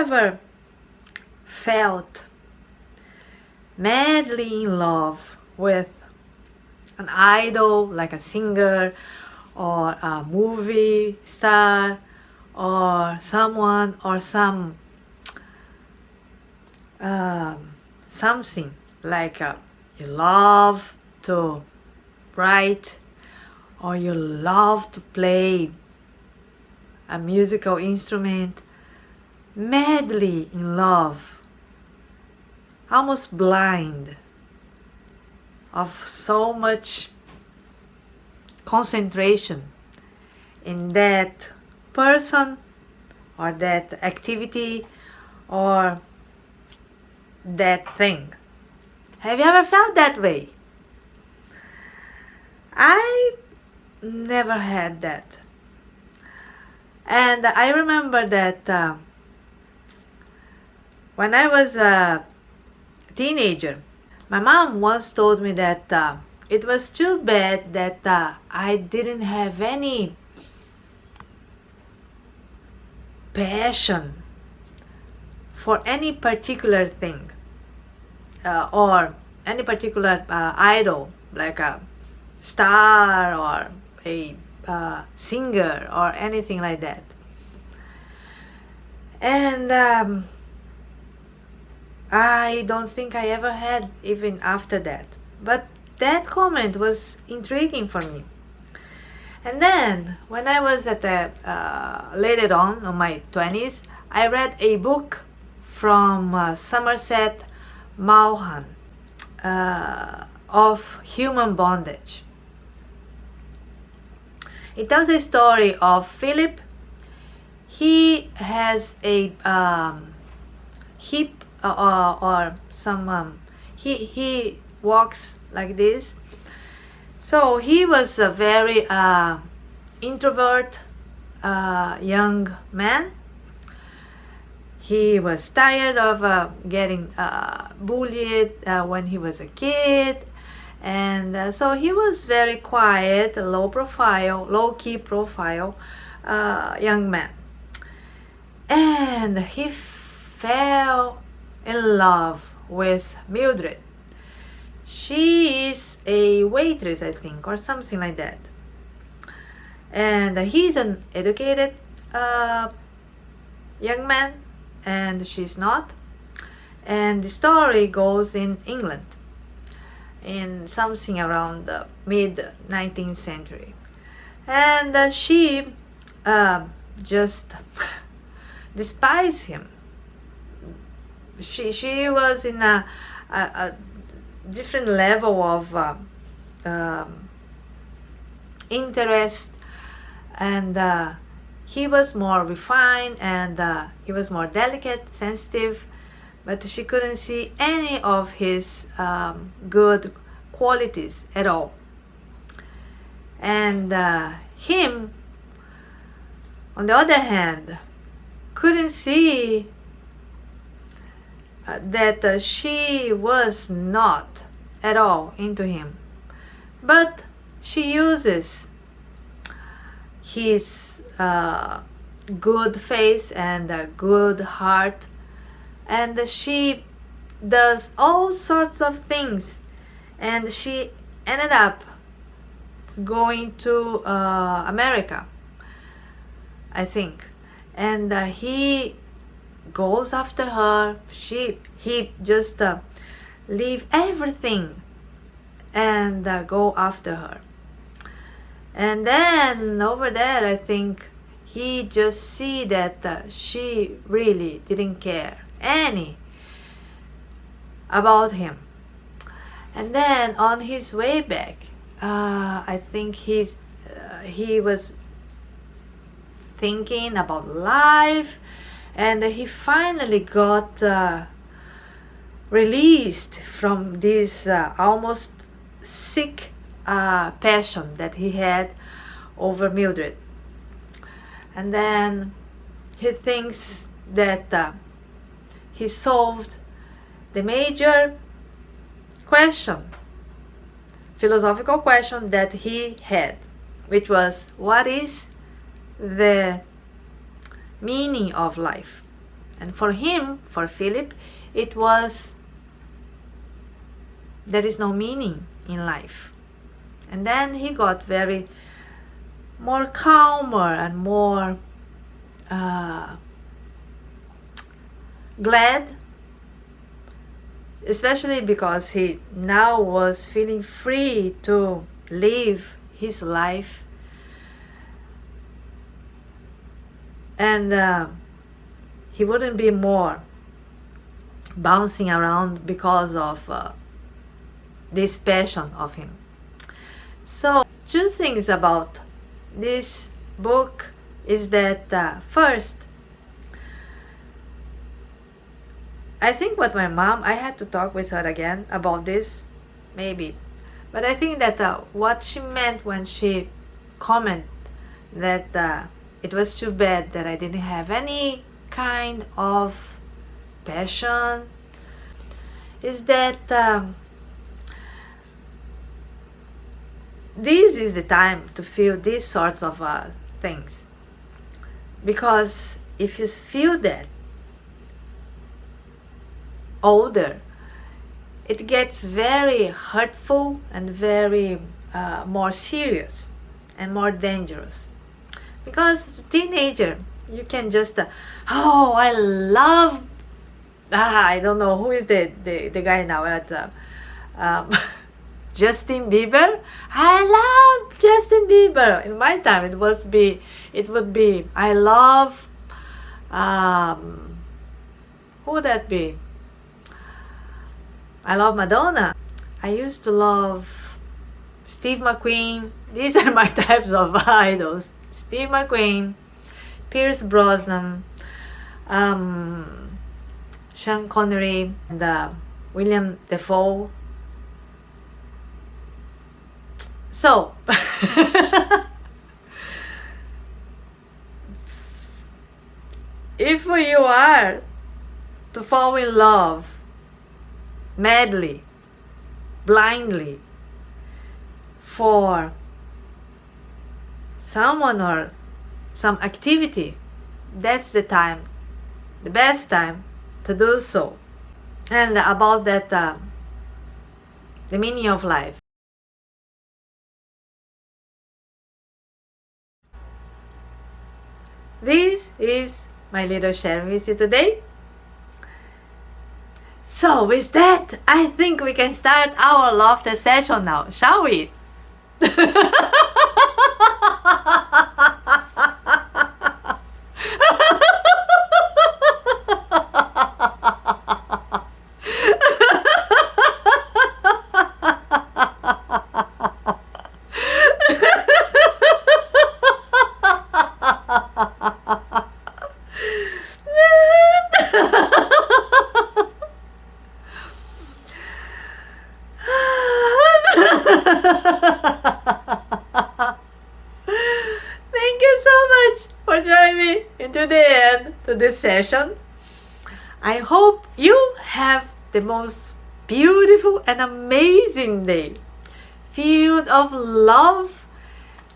ever felt madly in love with an idol, like a singer or a movie star or someone or something like you love to write or you love to play a musical instrument, madly in love, almost blind of so much concentration in that person or that activity or that thing. Have you ever felt that way? I never had that. And I remember that when I was a teenager, my mom once told me that it was too bad that I didn't have any passion for any particular thing or any particular idol, like a star or a singer or anything like that. And I don't think I ever had even after that. But that comment was intriguing for me. And then when I was at later on my 20s, I read a book from Somerset Maugham of human bondage. It tells a story of Phillip. He has a hip or some he walks like this. So he was a very introvert young man. He was tired of getting bullied when he was a kid, and so he was very quiet, low-key profile young man. And he fell in love with Mildred. She is a waitress, I think, or something like that. And he's an educated young man, and she's not. And the story goes in England, in something around the mid-19th century. And she just despised him. She was in a different level of interest, and he was more refined, and he was more delicate, sensitive, but she couldn't see any of his good qualities at all. And him, on the other hand, couldn't see that she was not at all into him, but she uses his good faith and good heart, and she does all sorts of things, and she ended up going to America, I think, and he goes after her. He just leave everything and go after her. And then over there, I think he just see that she really didn't care any about him. And then on his way back, I think he was thinking about life, and he finally got released from this almost sick passion that he had over Mildred. And then he thinks that he solved the major question, philosophical question that he had, which was, what is the meaning of life? And for him, for Philip, it was, there is no meaning in life. And then he got very more calmer and more glad, especially because he now was feeling free to live his life. And he wouldn't be more bouncing around because of this passion of him. So, two things about this book is that first, I think what my mom, I had to talk with her again about this, maybe. But I think that what she meant when she commented that it was too bad that I didn't have any kind of passion is that this is the time to feel these sorts of things. Because if you feel that older, it gets very hurtful and very more serious and more dangerous. Because as a teenager, you can just, oh, I love, I don't know, who is the guy now? It's Justin Bieber. I love Justin Bieber. In my time, it would be, I love, who would that be? I love Madonna. I used to love Steve McQueen. These are my types of idols. Steve McQueen, Pierce Brosnan, Sean Connery, and William Dafoe. So, if you are to fall in love madly, blindly, for someone or some activity, that's the time, the best time to do so. And about that, the meaning of life. This is my little sharing with you today. So with that, I think we can start our laughter session now, shall we? Thank you so much for joining me into the end to this session. I hope you have the most beautiful and amazing day, filled of love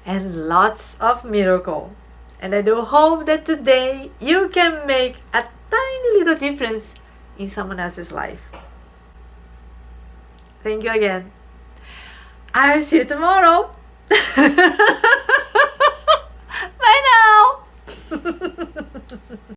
and lots of miracle. And I do hope that today you can make a tiny little difference in someone else's life. Thank you again. I'll see you tomorrow.